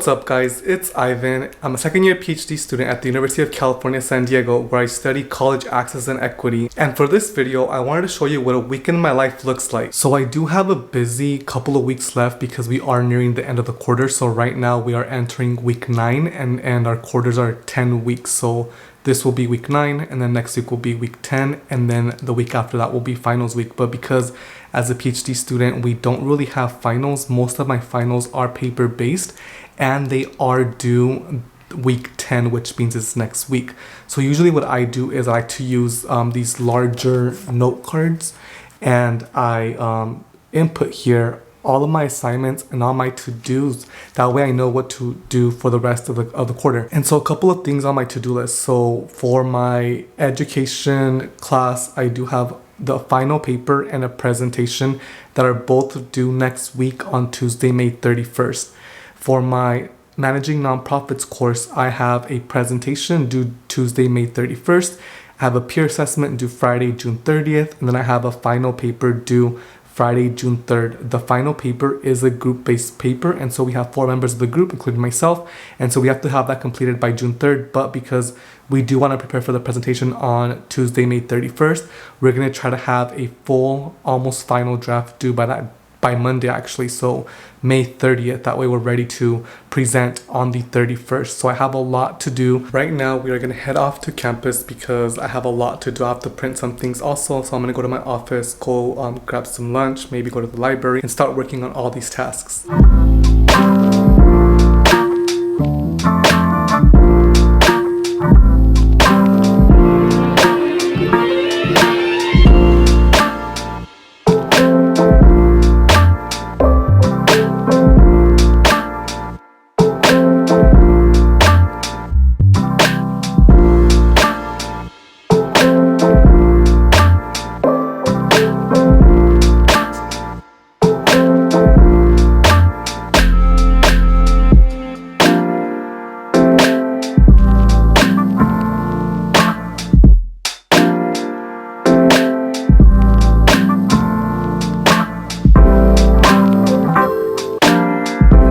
up guys, it's Ivan. I'm a second year PhD student at the University of California, San Diego, where I study college access and equity. And for this video, I wanted to show you what a week in my life looks like. So I do have a busy couple of weeks left because we are nearing the end of the quarter. So right now we are entering week 9 and our quarters are 10 weeks. So this will be week 9 and then next week will be week 10 and then the week after that will be finals week. But because as a PhD student, we don't really have finals. Most of my finals are paper based and they are due week 10, which means it's next week. So usually what I do is I like to use these larger note cards and I input here all of my assignments and all my to-dos. That way I know what to do for the rest of the quarter. And so a couple of things on my to-do list. So for my education class, I do have the final paper and a presentation that are both due next week on Tuesday, May 31st. For my Managing Nonprofits course, I have a presentation due Tuesday, May 31st. I have a peer assessment due Friday, June 30th, and then I have a final paper due Friday, June 3rd. The final paper is a group-based paper, and so we have 4 members of the group, including myself, and so we have to have that completed by June 3rd, but because we do want to prepare for the presentation on Tuesday, May 31st, we're going to try to have a full, almost final draft due by Monday actually, so May 30th. That way we're ready to present on the 31st. So I have a lot to do. Right now we are going to head off to campus because I have a lot to do. I have to print some things also, so I'm going to go to my office, go grab some lunch, maybe go to the library and start working on all these tasks.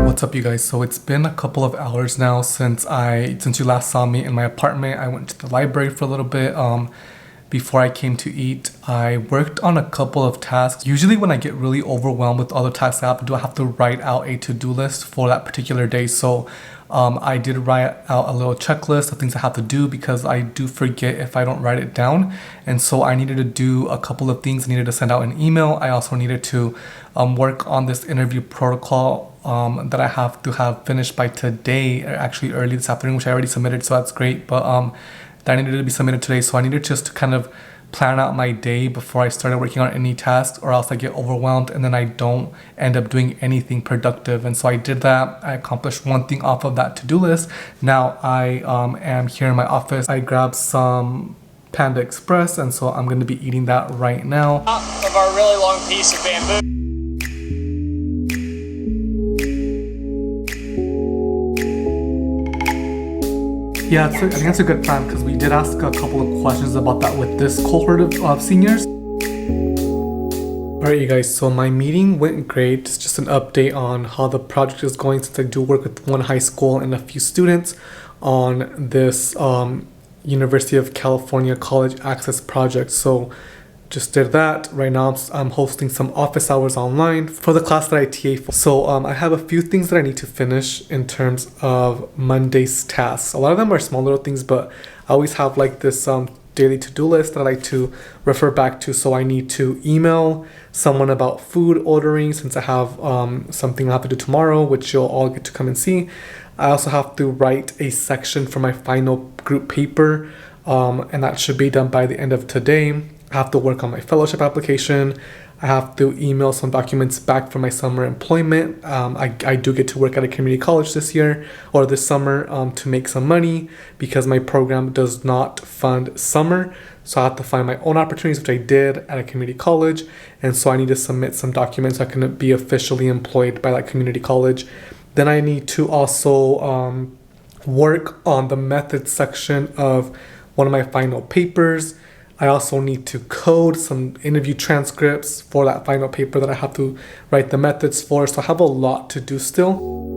What's up you guys? So it's been a couple of hours now since you last saw me in my apartment. I went to the library for a little bit before I came to eat. I worked on a couple of tasks. Usually when I get really overwhelmed with all the tasks I have to do, I have to write out a to-do list for that particular day. So I did write out a little checklist of things I have to do because I do forget if I don't write it down. And so I needed to do a couple of things. I needed to send out an email. I also needed to work on this interview protocol that I have to have finished by today, actually early this afternoon, which I already submitted, so that's great. But that needed to be submitted today, so I needed just to kind of plan out my day before I started working on any tasks, or else I get overwhelmed and then I don't end up doing anything productive. And so I did that. I accomplished one thing off of that to-do list. Now I am here in my office. I grabbed some Panda Express, and so I'm going to be eating that right now. Top of our really long piece of bamboo. Yeah, I think that's a good plan because we did ask a couple of questions about that with this cohort of seniors. Alright you guys, so my meeting went great. It's just an update on how the project is going since I do work with one high school and a few students on this University of California College Access project. So just did that. Right now I'm hosting some office hours online for the class that I TA for. So I have a few things that I need to finish in terms of Monday's tasks. A lot of them are small little things, but I always have like this daily to-do list that I like to refer back to. So I need to email someone about food ordering since I have something I have to do tomorrow, which you'll all get to come and see. I also have to write a section for my final group paper, and that should be done by the end of today. I have to work on my fellowship application. I have to email some documents back for my summer employment. I do get to work at a community college this year or this summer to make some money because my program does not fund summer. So I have to find my own opportunities, which I did at a community college. And so I need to submit some documents so I can be officially employed by that community college. Then I need to also work on the methods section of one of my final papers. I also need to code some interview transcripts for that final paper that I have to write the methods for. So I have a lot to do still.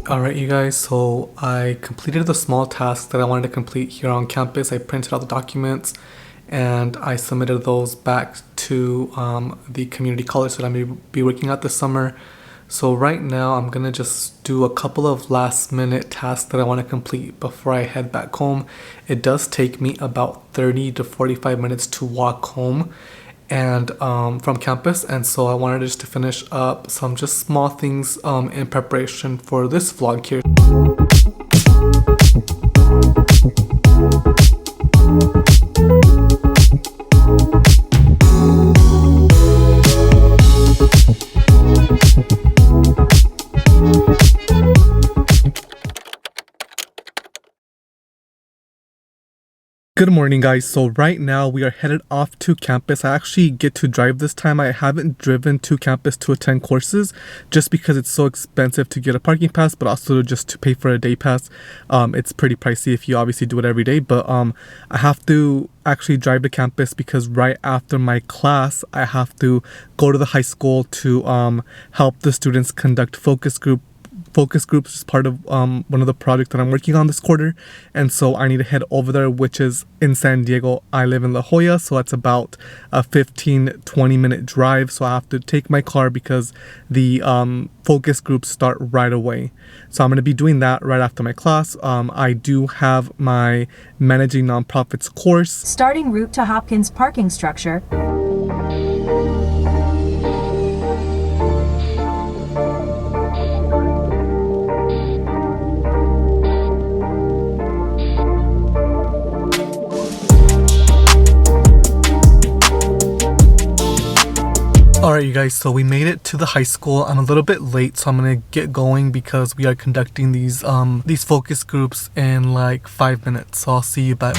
Alright, you guys, so I completed the small task that I wanted to complete here on campus. I printed out the documents and I submitted those back to the community college that I'm going to be working at this summer. So right now I'm going to just do a couple of last minute tasks that I want to complete before I head back home. It does take me about 30 to 45 minutes to walk home and from campus, and so I wanted just to finish up some just small things in preparation for this vlog here. Good morning, guys. So right now we are headed off to campus. I actually get to drive this time. I haven't driven to campus to attend courses just because it's so expensive to get a parking pass, but also just to pay for a day pass. It's pretty pricey if you obviously do it every day, but I have to actually drive to campus because right after my class I have to go to the high school to help the students conduct focus groups as part of one of the projects that I'm working on this quarter, and so I need to head over there, which is in San Diego. I live in La Jolla, so it's about a 15-20 minute drive, so I have to take my car because the focus groups start right away. So I'm going to be doing that right after my class. I do have my managing nonprofits course. Starting route to Hopkins parking structure. Alright, you guys, so we made it to the high school. I'm a little bit late, so I'm gonna get going because we are conducting these focus groups in like 5 minutes. So I'll see you back.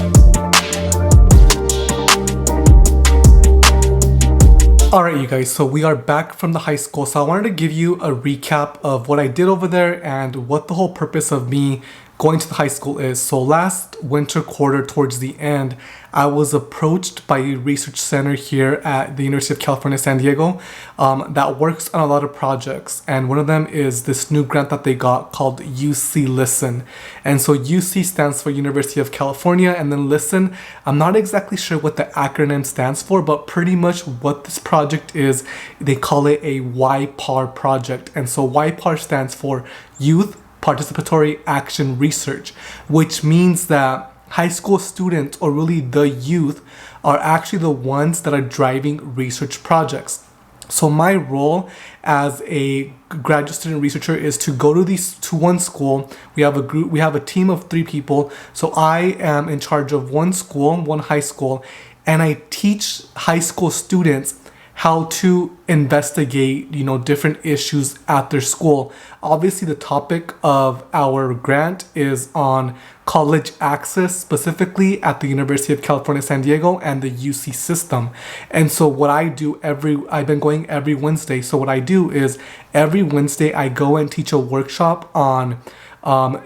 Alright, you guys, so we are back from the high school. So I wanted to give you a recap of what I did over there and what the whole purpose of me going to the high school is. So last winter quarter, towards the end, I was approached by a research center here at the University of California, San Diego, that works on a lot of projects. And one of them is this new grant that they got called UC Listen. And so UC stands for University of California, and then Listen, I'm not exactly sure what the acronym stands for, but pretty much what this project is, they call it a YPAR project. And so YPAR stands for Youth Participatory Action Research, which means that high school students, or really the youth, are actually the ones that are driving research projects. So my role as a graduate student researcher is to go to one school. We have a team of 3 people. So I am in charge of one school, one high school, and I teach high school students how to investigate, different issues at their school. Obviously, the topic of our grant is on college access, specifically at the University of California, San Diego and the UC system. And so what I do I've been going every Wednesday. So what I do is every Wednesday I go and teach a workshop on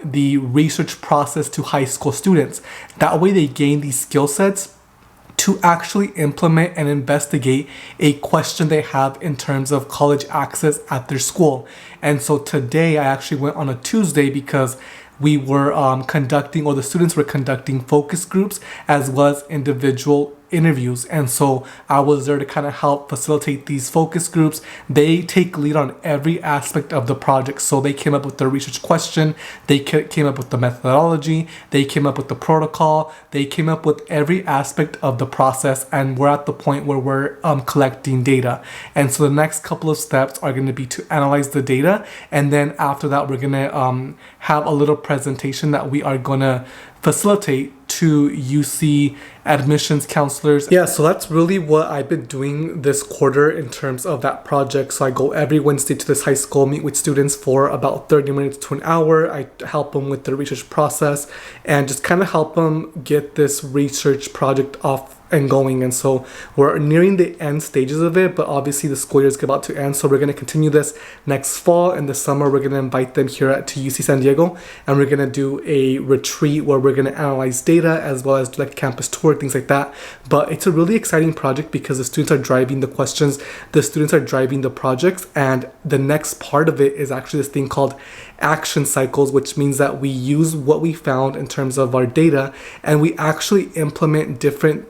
the research process to high school students. That way they gain these skill sets to actually implement and investigate a question they have in terms of college access at their school. And so today I actually went on a Tuesday because we were the students were conducting focus groups as well as individual interviews. And so I was there to kind of help facilitate these focus groups. They take lead on every aspect of the project. So they came up with the research question, they came up with the methodology, they came up with the protocol, they came up with every aspect of the process, and we're at the point where we're collecting data. And so the next couple of steps are going to be to analyze the data, and then after that we're going to have a little presentation that we are going to facilitate to UC admissions counselors. Yeah, so that's really what I've been doing this quarter in terms of that project. So I go every Wednesday to this high school, meet with students for about 30 minutes to an hour. I help them with the research process and just kind of help them get this research project off and going. And so we're nearing the end stages of it, but obviously the school year is about to end. So we're going to continue this next fall. In the summer, we're going to invite them here to UC San Diego, and we're going to do a retreat where we're going to analyze data as well as do like a campus tour, things like that. But it's a really exciting project because the students are driving the questions, the students are driving the projects, and the next part of it is actually this thing called action cycles, which means that we use what we found in terms of our data and we actually implement different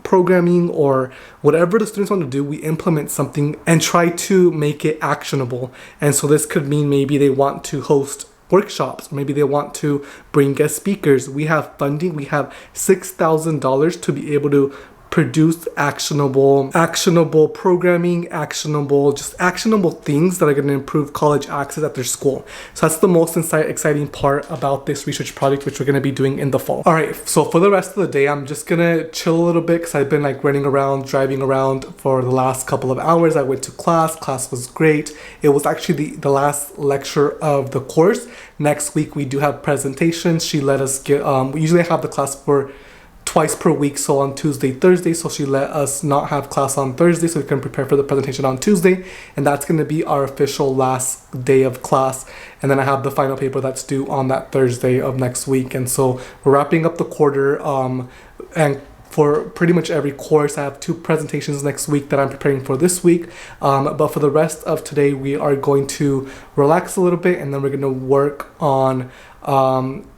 programming or whatever the students want to do. We implement something and try to make it actionable. And so this could mean maybe they want to host workshops, maybe they want to bring guest speakers. We have funding, we have $6,000 to be able to produce actionable programming, actionable things that are going to improve college access at their school. So that's the most exciting part about this research project, which we're going to be doing in the fall. All right, so for the rest of the day, I'm just going to chill a little bit because I've been like running around, driving around for the last couple of hours. I went to class was great. It was actually the last lecture of the course. Next week we do have presentations. She let us get we usually have the class for twice per week, so on Tuesday, Thursday. So she let us not have class on Thursday so we can prepare for the presentation on Tuesday, and that's going to be our official last day of class. And then I have the final paper that's due on that Thursday of next week. And so we're wrapping up the quarter, and for pretty much every course I have 2 presentations next week that I'm preparing for this week, but for the rest of today we are going to relax a little bit, and then we're going to work on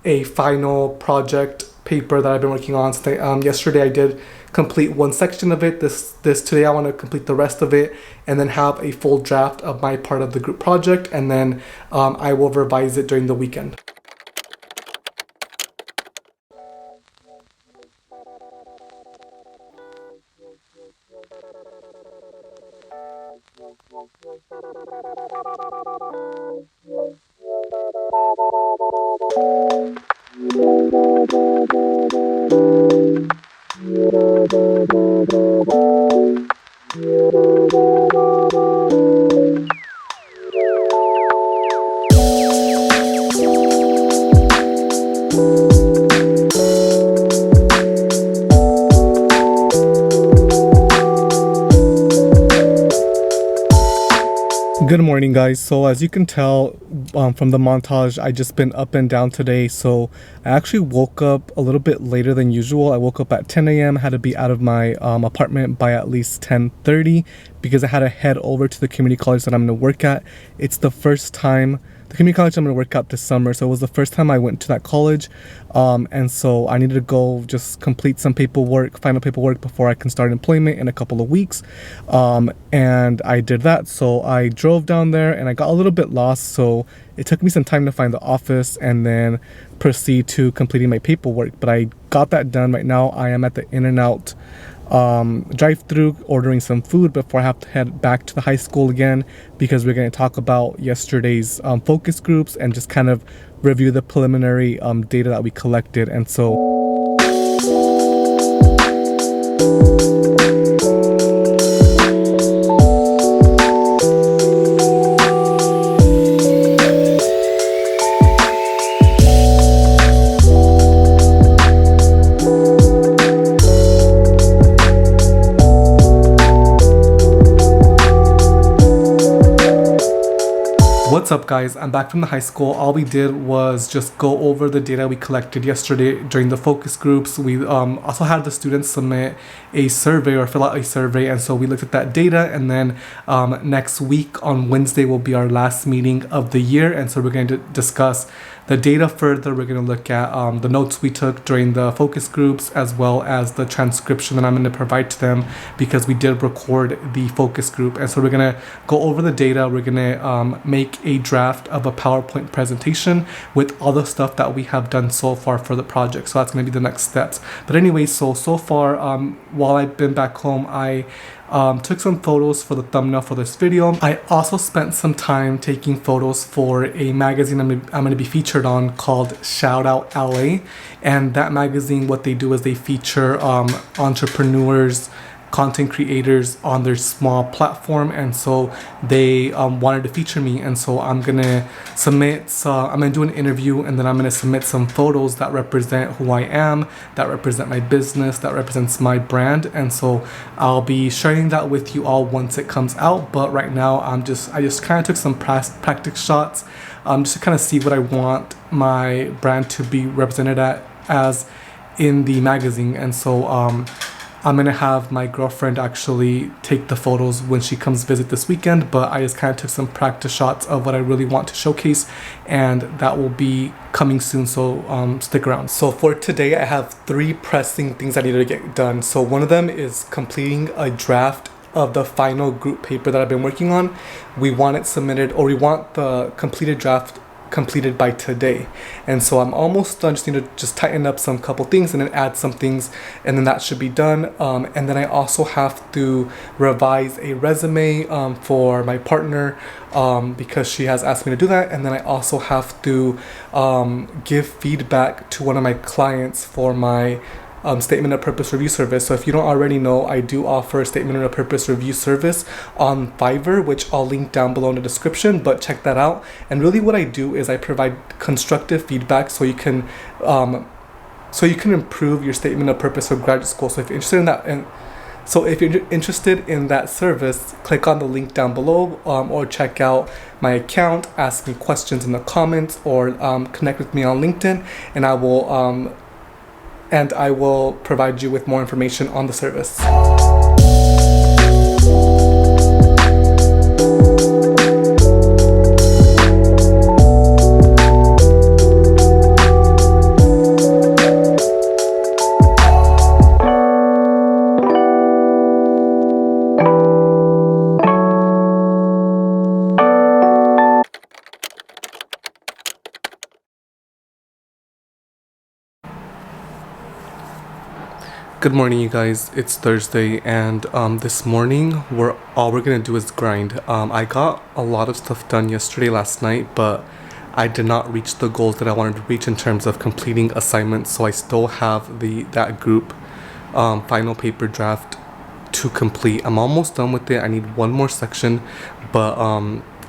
a final project paper that I've been working on. Yesterday I did complete one section of it. This today I want to complete the rest of it and then have a full draft of my part of the group project, and then I will revise it during the weekend. Good morning, guys. So as you can tell from the montage, I just been up and down today. So I actually woke up a little bit later than usual. I woke up at 10 a.m. had to be out of my apartment by at least 10:30 because I had to head over to the community college that I'm going to work at. It's the first time, the community college I'm going to work at this summer, so it was the first time I went to that college, and so I needed to go just complete some final paperwork before I can start employment in a couple of weeks, and I did that. So I drove down there and I got a little bit lost, so it took me some time to find the office and then proceed to completing my paperwork, but I got that done. Right now I am at the In-N-Out drive-through ordering some food before I have to head back to the high school again, because we're going to talk about yesterday's focus groups and just kind of review the preliminary data that we collected. And so what's up, guys? I'm back from the high school. All we did was just go over the data we collected yesterday during the focus groups. We also had the students submit a survey or fill out a survey, and so we looked at that data. And then next week on Wednesday will be our last meeting of the year, and so we're going to discuss the data further. We're going to look at the notes we took during the focus groups, as well as the transcription that I'm going to provide to them because we did record the focus group. And so we're going to go over the data. We're going to make a draft of a PowerPoint presentation with all the stuff that we have done so far for the project. So that's going to be the next steps. But anyway, so far, while I've been back home, I took some photos for the thumbnail for this video. I also spent some time taking photos for a magazine I'm going to be featured on called Shout Out LA. And that magazine, what they do is they feature entrepreneurs content creators on their small platform, and so they wanted to feature me. And so I'm gonna do an interview, and then I'm gonna submit some photos that represent who I am, that represent my business, that represents my brand. And so I'll be sharing that with you all once it comes out. But right now I just kind of took some practice shots just to kind of see what I want my brand to be represented as in the magazine. And so I'm gonna have my girlfriend actually take the photos when she comes visit this weekend, but I just kind of took some practice shots of what I really want to showcase, and that will be coming soon, so stick around. So for today, I have 3 pressing things I need to get done. So one of them is completing a draft of the final group paper that I've been working on. We want it submitted, or we want the completed draft completed by today. And so I'm almost done. Just need to tighten up some couple things and then add some things, and then that should be done. And then I also have to revise a resume for my partner because she has asked me to do that. And then I also have to give feedback to one of my clients for my statement of purpose review service. So if you don't already know, I do offer a statement of purpose review service on Fiverr, which I'll link down below in the description, but check that out. And really what I do is I provide constructive feedback so you can improve your statement of purpose for graduate school. So if you're interested in that, if you're interested in that service, click on the link down below, or check out my account, ask me questions in the comments, or connect with me on LinkedIn, and I will provide you with more information on the service. Good morning, you guys. It's Thursday, and this morning all we're gonna do is grind. I got a lot of stuff done last night, but I did not reach the goals that I wanted to reach in terms of completing assignments. So I still have that group final paper draft to complete. I'm almost done with it. I need one more section, but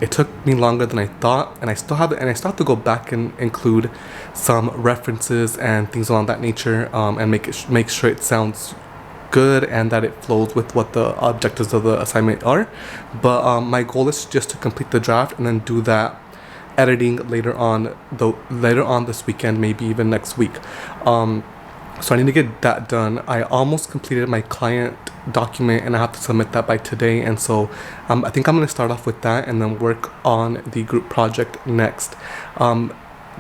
it took me longer than I thought, and I still have to go back and include some references and things along that nature, and make sure it sounds good and that it flows with what the objectives of the assignment are. But my goal is just to complete the draft and then do that editing later on this weekend, maybe even next week. So I need to get that done. I almost completed my client document, and I have to submit that by today. And so I think I'm going to start off with that and then work on the group project next.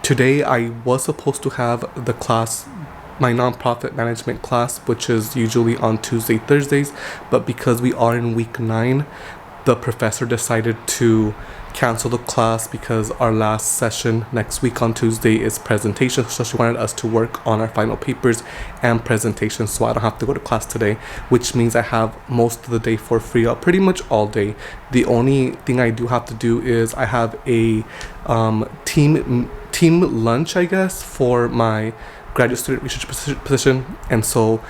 Today I was supposed to have the class, my nonprofit management class, which is usually on Tuesday, Thursdays, but because we are in week 9, the professor decided to cancel the class because our last session next week on Tuesday is presentation. So she wanted us to work on our final papers and presentations, so I don't have to go to class today, which means I have most of the day for free, pretty much all day. The only thing I do have to do is I have a team lunch, I guess, for my graduate student research position, and so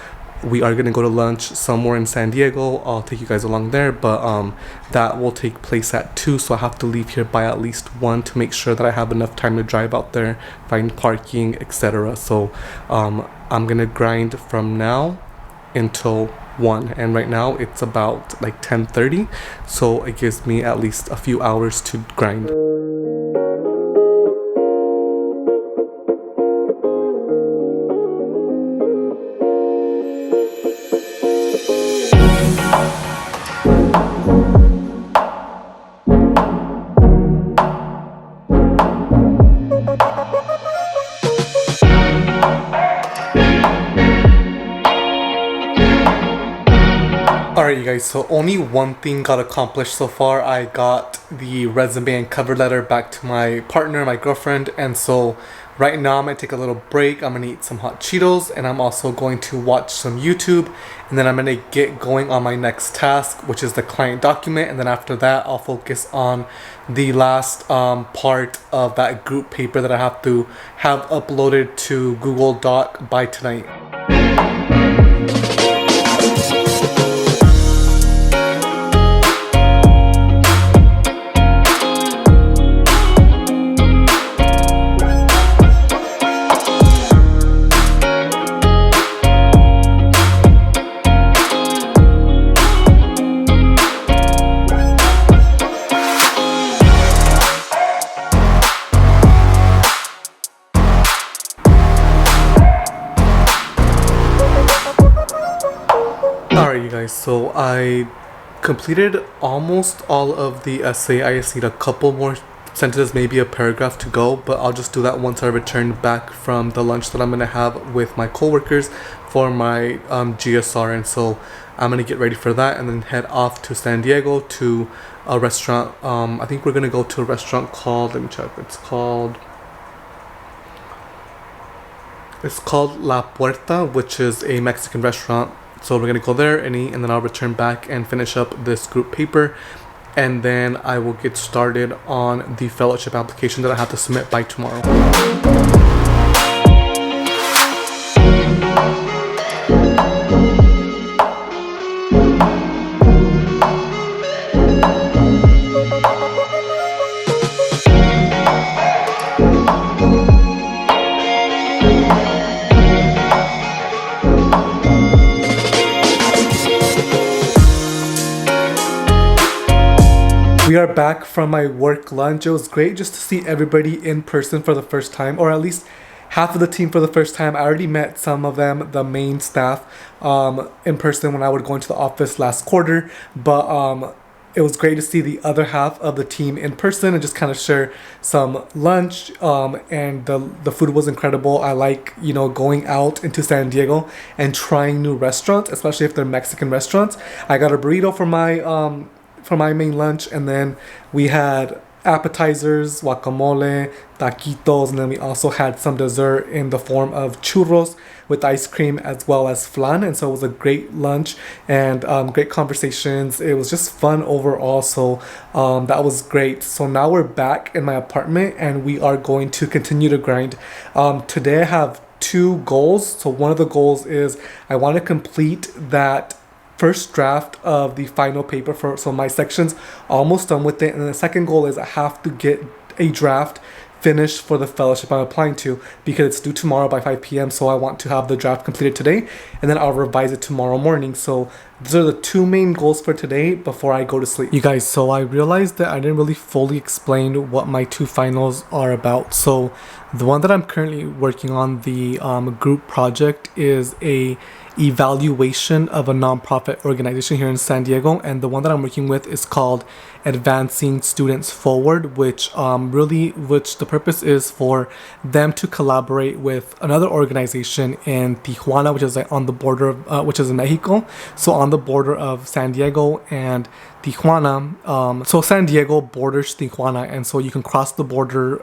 we are going to go to lunch somewhere in San Diego. I'll take you guys along there, but that will take place at 2, so I have to leave here by at least 1 to make sure that I have enough time to drive out there, find parking, etc. So I'm going to grind from now until 1, and right now it's about like 10:30, so it gives me at least a few hours to grind. Alright, you guys, so only one thing got accomplished so far. I got the resume and cover letter back to my partner, my girlfriend, and so right now I'm going to take a little break. I'm going to eat some hot Cheetos, and I'm also going to watch some YouTube, and then I'm going to get going on my next task, which is the client document, and then after that I'll focus on the last part of that group paper that I have to have uploaded to Google Doc by tonight. Alright, you guys, so I completed almost all of the essay. I just need a couple more sentences, maybe a paragraph to go, but I'll just do that once I return back from the lunch that I'm gonna have with my coworkers for my GSR. And so I'm gonna get ready for that and then head off to San Diego to a restaurant. I think we're gonna go to a restaurant called, let me check, it's called La Puerta, which is a Mexican restaurant. So we're gonna go there and eat, and then I'll return back and finish up this group paper, and then I will get started on the fellowship application that I have to submit by tomorrow. We are back from my work lunch. It was great just to see everybody in person for the first time, or at least half of the team for the first time. I already met some of them, the main staff, in person when I would go into the office last quarter, but it was great to see the other half of the team in person and just kind of share some lunch, and the food was incredible. I like, going out into San Diego and trying new restaurants, especially if they're Mexican restaurants. I got a burrito for my main lunch, and then we had appetizers, guacamole, taquitos, and then we also had some dessert in the form of churros with ice cream as well as flan. And so it was a great lunch and great conversations. It was just fun overall, so that was great. So now we're back in my apartment and we are going to continue to grind. Today I have 2 goals. So one of the goals is I want to complete that first draft of the final paper so my section's almost done with it, and the second goal is I have to get a draft finished for the fellowship I'm applying to, because it's due tomorrow by 5 p.m. So I want to have the draft completed today, and then I'll revise it tomorrow morning. So these are the 2 main goals for today before I go to sleep. You guys, so I realized that I didn't really fully explain what my 2 finals are about. So the one that I'm currently working on, the group project, is a evaluation of a nonprofit organization here in San Diego, and the one that I'm working with is called Advancing Students Forward, which the purpose is for them to collaborate with another organization in Tijuana, which is on the border of, which is in Mexico, so on the border of San Diego and Tijuana. So San Diego borders Tijuana, and so you can cross the border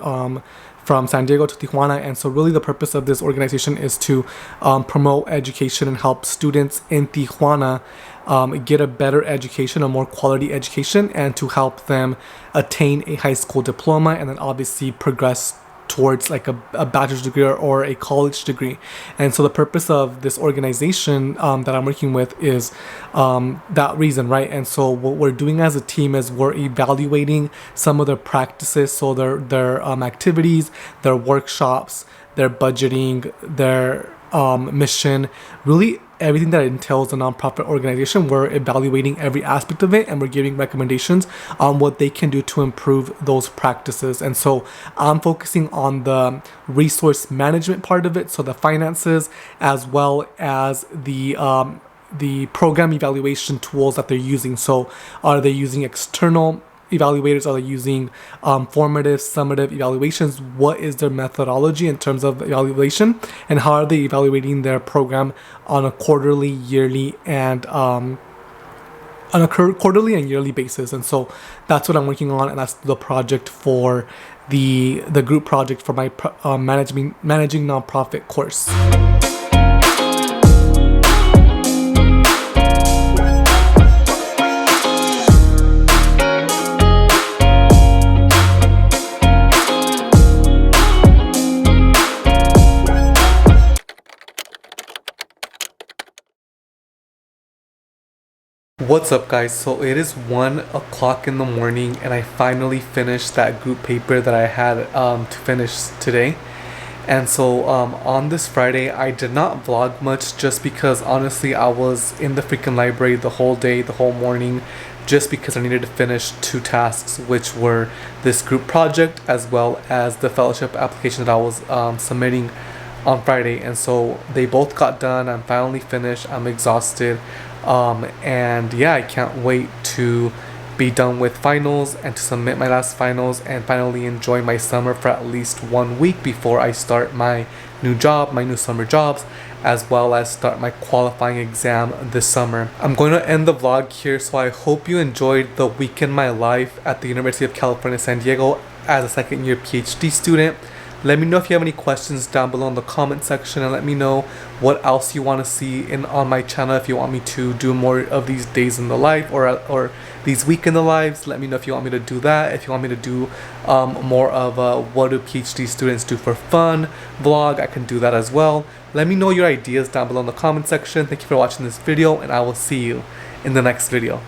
from San Diego to Tijuana. And so really the purpose of this organization is to promote education and help students in Tijuana get a better education, a more quality education, and to help them attain a high school diploma and then obviously progress towards like a bachelor's degree or a college degree. And so the purpose of this organization that I'm working with is that reason, right? And so what we're doing as a team is we're evaluating some of their practices, so their activities, their workshops, their budgeting, their mission, really everything that entails a nonprofit organization. We're evaluating every aspect of it, and we're giving recommendations on what they can do to improve those practices. And so I'm focusing on the resource management part of it, so the finances, as well as the program evaluation tools that they're using. So are they using external evaluators? Are they using formative, summative evaluations? What is their methodology in terms of evaluation, and how are they evaluating their program on a quarterly, yearly, and yearly basis? And so that's what I'm working on, and that's the project for the group project for my managing nonprofit course. What's up, guys? So it is 1 o'clock in the morning and I finally finished that group paper that I had to finish today. And so on this Friday I did not vlog much, just because honestly I was in the freaking library the whole day, the whole morning, just because I needed to finish 2 tasks, which were this group project as well as the fellowship application that I was submitting on Friday. And so they both got done. I'm finally finished. I'm exhausted. And yeah, I can't wait to be done with finals and to submit my last finals and finally enjoy my summer for at least 1 week before I start my new job, my new summer jobs, as well as start my qualifying exam this summer. I'm going to end the vlog here, so I hope you enjoyed the week in my life at the University of California, San Diego as a second year PhD student. Let me know if you have any questions down below in the comment section, and let me know what else you want to see on my channel. If you want me to do more of these days in the life or these week in the lives, let me know if you want me to do that. If you want me to do more of what do PhD students do for fun vlog, I can do that as well. Let me know your ideas down below in the comment section. Thank you for watching this video, and I will see you in the next video.